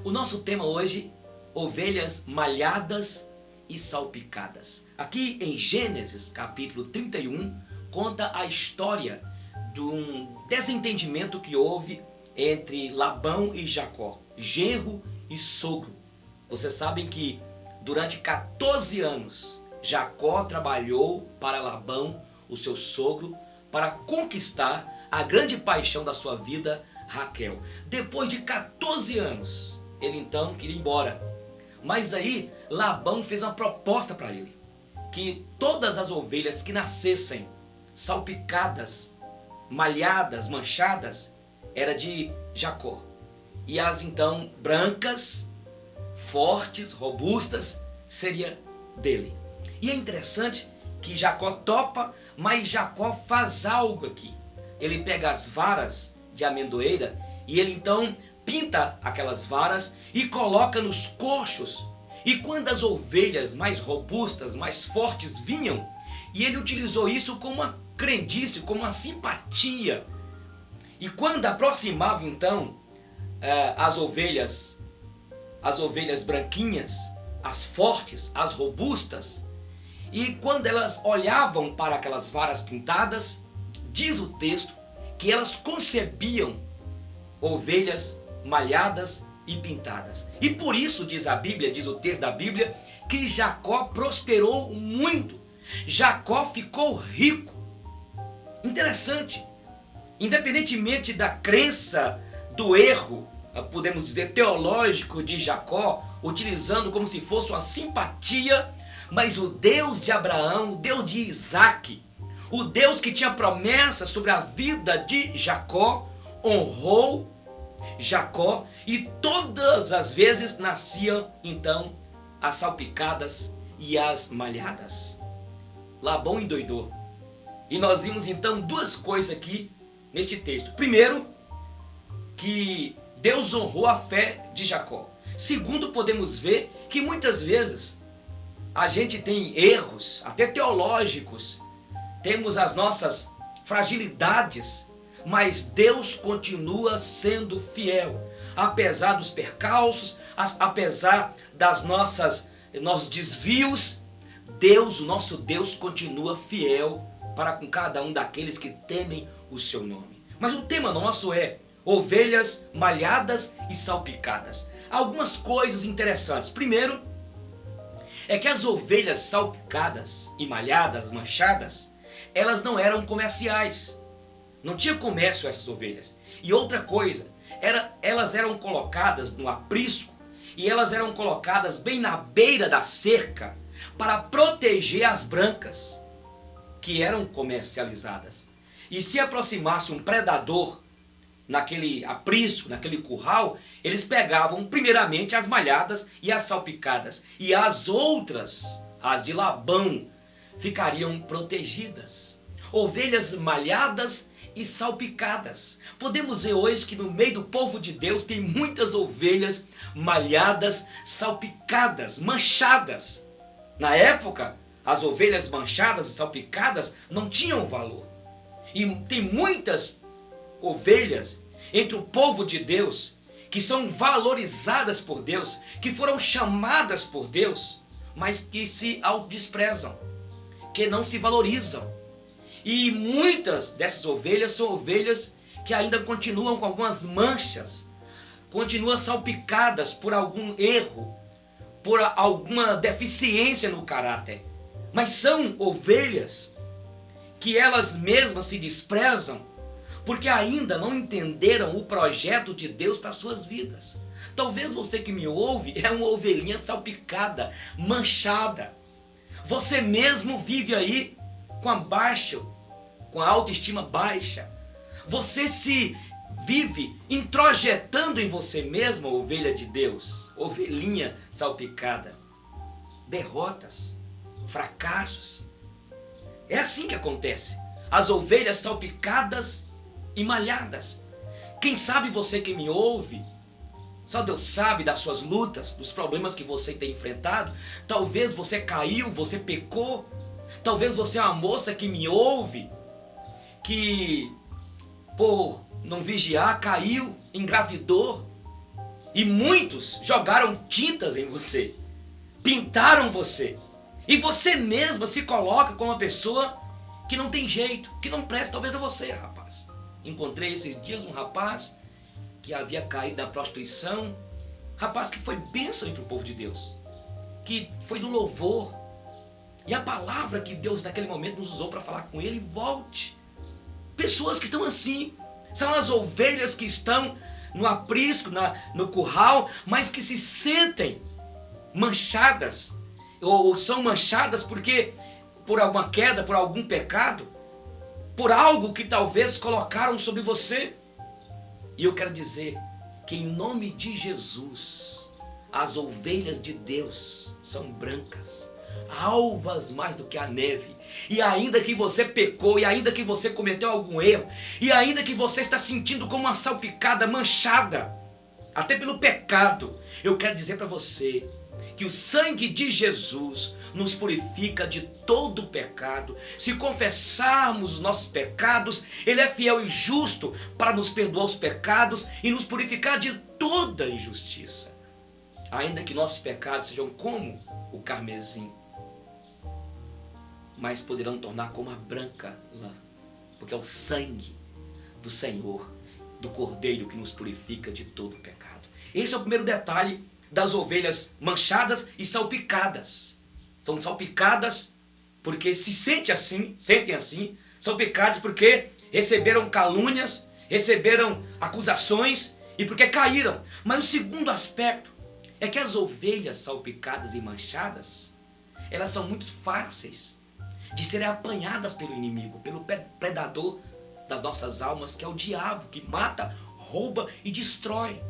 O nosso tema hoje, ovelhas malhadas e salpicadas. Aqui em Gênesis capítulo 31, conta a história de um desentendimento que houve entre Labão e Jacó, genro e sogro. Vocês sabem que durante 14 anos, Jacó trabalhou para Labão, o seu sogro, para conquistar a grande paixão da sua vida, Raquel. Depois de 14 anos, ele então queria ir embora. Mas aí Labão fez uma proposta para ele, que todas as ovelhas que nascessem salpicadas, malhadas, manchadas, era de Jacó. E as então brancas, fortes, robustas, seria dele. E é interessante que Jacó topa, mas Jacó faz algo aqui. Ele pega as varas de amendoeira e ele então pinta aquelas varas e coloca nos coxos. E quando as ovelhas mais robustas, mais fortes vinham, e ele utilizou isso como uma crendice, como uma simpatia. E quando aproximavam então as ovelhas branquinhas, as fortes, as robustas, e quando elas olhavam para aquelas varas pintadas, diz o texto que elas concebiam ovelhas malhadas e pintadas. E por isso diz a Bíblia, diz o texto da Bíblia, que Jacó prosperou muito. Jacó ficou rico. Interessante. Independentemente da crença, do erro, podemos dizer, teológico de Jacó, utilizando como se fosse uma simpatia, mas o Deus de Abraão, o Deus de Isaac, o Deus que tinha promessa sobre a vida de Jacó, honrou Jacó, e todas as vezes nasciam então as salpicadas e as malhadas. Labão endoidou. E nós vimos então duas coisas aqui neste texto. Primeiro, que Deus honrou a fé de Jacó. Segundo, podemos ver que muitas vezes a gente tem erros, até teológicos, temos as nossas fragilidades, mas Deus continua sendo fiel. Apesar dos percalços, apesar das nossos desvios, Deus, o nosso Deus, continua fiel para com cada um daqueles que temem o seu nome. Mas o tema nosso é ovelhas malhadas e salpicadas. Algumas coisas interessantes. Primeiro, é que as ovelhas salpicadas e malhadas, manchadas, elas não eram comerciais. Não tinha comércio essas ovelhas. E outra coisa, elas eram colocadas no aprisco e elas eram colocadas bem na beira da cerca para proteger as brancas que eram comercializadas. E se aproximasse um predador naquele aprisco, naquele curral, eles pegavam primeiramente as malhadas e as salpicadas. E as outras, as de Labão, ficariam protegidas. Ovelhas malhadas e salpicadas. Podemos ver hoje que no meio do povo de Deus tem muitas ovelhas malhadas, salpicadas, manchadas. Na época, as ovelhas manchadas e salpicadas não tinham valor. E tem muitas ovelhas entre o povo de Deus que são valorizadas por Deus, que foram chamadas por Deus, mas que se autodesprezam, que não se valorizam. E muitas dessas ovelhas são ovelhas que ainda continuam com algumas manchas, continuam salpicadas por algum erro, por alguma deficiência no caráter. Mas são ovelhas que elas mesmas se desprezam porque ainda não entenderam o projeto de Deus para suas vidas. Talvez você que me ouve é uma ovelhinha salpicada, manchada. Você mesmo vive aí com a autoestima baixa. Você se vive introjetando em você mesmo, ovelha de Deus, ovelhinha salpicada. Derrotas, fracassos. É assim que acontece. As ovelhas salpicadas e malhadas. Quem sabe você que me ouve, só Deus sabe das suas lutas, dos problemas que você tem enfrentado. Talvez você caiu, você pecou. Talvez você é uma moça que me ouve, que por não vigiar, caiu, engravidou. E muitos jogaram tintas em você, pintaram você. E você mesma se coloca como uma pessoa que não tem jeito, que não presta. Talvez é você, rapaz. Encontrei esses dias um rapaz que havia caído na prostituição. Rapaz que foi bênção entre o povo de Deus, que foi do louvor. E a palavra que Deus naquele momento nos usou para falar com ele: volte. Pessoas que estão assim, são as ovelhas que estão no aprisco, no curral, mas que se sentem manchadas, ou são manchadas porque por alguma queda, por algum pecado, por algo que talvez colocaram sobre você. E eu quero dizer que em nome de Jesus, as ovelhas de Deus são brancas, alvas mais do que a neve. E ainda que você pecou, e ainda que você cometeu algum erro, e ainda que você está sentindo como uma salpicada, manchada, até pelo pecado, eu quero dizer para você que o sangue de Jesus nos purifica de todo pecado. Se confessarmos os nossos pecados, Ele é fiel e justo para nos perdoar os pecados e nos purificar de toda injustiça. Ainda que nossos pecados sejam como o carmesim, mas poderão tornar como a branca lã, porque é o sangue do Senhor, do Cordeiro, que nos purifica de todo pecado. Esse é o primeiro detalhe das ovelhas manchadas e salpicadas. São salpicadas porque se sentem assim, salpicadas porque receberam calúnias, receberam acusações e porque caíram. Mas o segundo aspecto é que as ovelhas salpicadas e manchadas, elas são muito fáceis de serem apanhadas pelo inimigo, pelo predador das nossas almas, que é o diabo, que mata, rouba e destrói.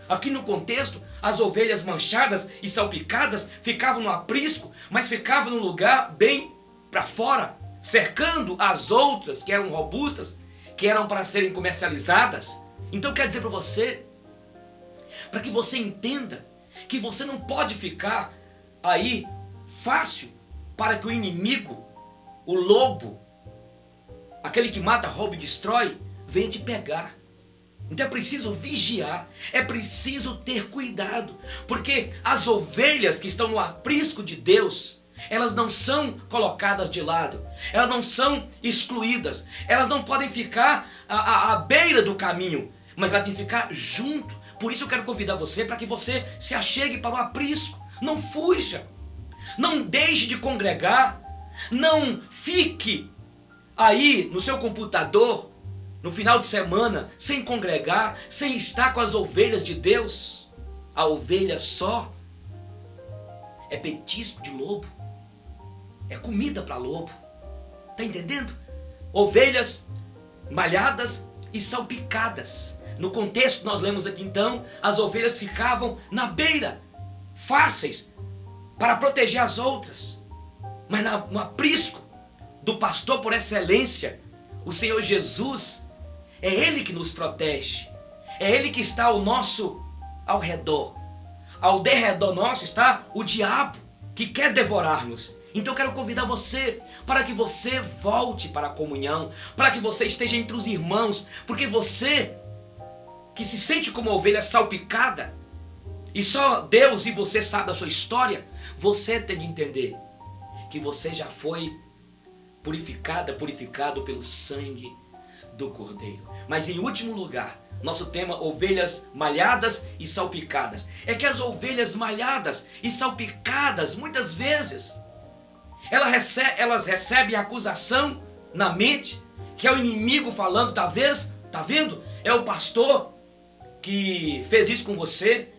Aqui no contexto, as ovelhas manchadas e salpicadas ficavam no aprisco, mas ficavam num lugar bem para fora, cercando as outras que eram robustas, que eram para serem comercializadas. Então eu quero dizer para você, para que você entenda que você não pode ficar aí fácil para que o inimigo, o lobo, aquele que mata, rouba e destrói, venha te pegar. Então é preciso vigiar, é preciso ter cuidado, porque as ovelhas que estão no aprisco de Deus, elas não são colocadas de lado, elas não são excluídas, elas não podem ficar à beira do caminho, mas elas têm que ficar junto. Por isso eu quero convidar você para que você se achegue para o aprisco, não fuja, não deixe de congregar, não fique aí no seu computador no final de semana sem congregar, sem estar com as ovelhas de Deus. A ovelha só é petisco de lobo, é comida para lobo. Está entendendo? Ovelhas malhadas e salpicadas. No contexto que nós lemos aqui então, as ovelhas ficavam na beira, fáceis para proteger as outras. Mas no aprisco do pastor por excelência, o Senhor Jesus, é Ele que nos protege, é Ele que está ao redor. Ao derredor nosso está o diabo, que quer devorar-nos. Então eu quero convidar você para que você volte para a comunhão, para que você esteja entre os irmãos, porque você que se sente como ovelha salpicada, e só Deus e você sabe da sua história, você tem de entender que você já foi purificado pelo sangue do Cordeiro. Mas em último lugar, nosso tema, ovelhas malhadas e salpicadas, é que as ovelhas malhadas e salpicadas, muitas vezes, elas recebem a acusação na mente, que é o inimigo falando, talvez, tá vendo? É o pastor que fez isso com você,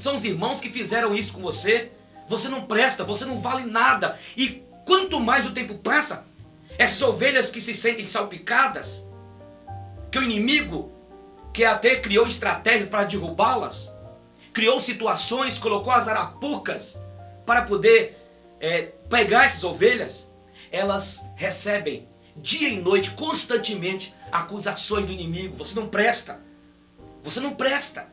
são os irmãos que fizeram isso com você, você não presta, você não vale nada. E quanto mais o tempo passa, essas ovelhas que se sentem salpicadas, que o inimigo, que até criou estratégias para derrubá-las, criou situações, colocou as arapucas para poder pegar essas ovelhas, elas recebem dia e noite, constantemente, acusações do inimigo. Você não presta, você não presta.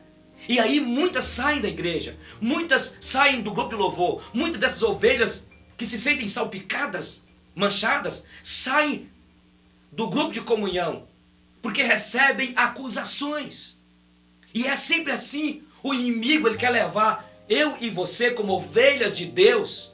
E aí muitas saem da igreja, muitas saem do grupo de louvor, muitas dessas ovelhas que se sentem salpicadas, manchadas, saem do grupo de comunhão, porque recebem acusações. E é sempre assim. O inimigo, ele quer levar eu e você como ovelhas de Deus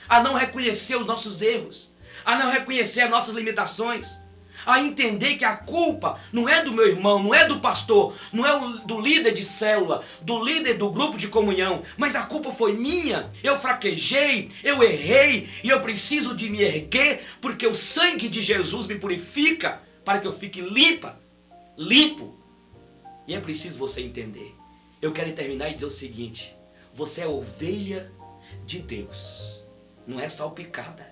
a não reconhecer os nossos erros, a não reconhecer as nossas limitações, a entender que a culpa não é do meu irmão, não é do pastor, não é do líder de célula, do líder do grupo de comunhão, mas a culpa foi minha. Eu fraquejei, eu errei e eu preciso de me erguer, porque o sangue de Jesus me purifica para que eu fique limpo. E é preciso você entender. Eu quero terminar e dizer o seguinte: você é ovelha de Deus, não é salpicada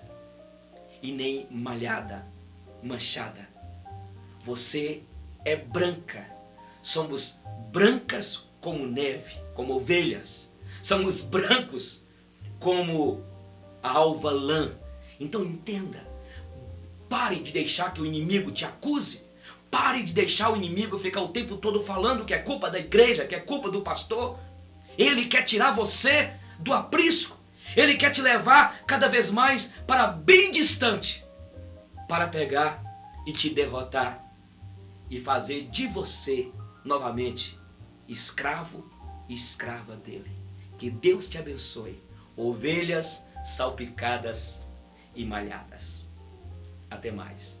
e nem malhada, manchada. Você é branca. Somos brancas como neve, como ovelhas. Somos brancos como a alva lã. Então entenda. Pare de deixar que o inimigo te acuse. Pare de deixar o inimigo ficar o tempo todo falando que é culpa da igreja, que é culpa do pastor. Ele quer tirar você do aprisco. Ele quer te levar cada vez mais para bem distante, para pegar e te derrotar e fazer de você novamente escravo e escrava dele. Que Deus te abençoe. Ovelhas salpicadas e malhadas. Até mais.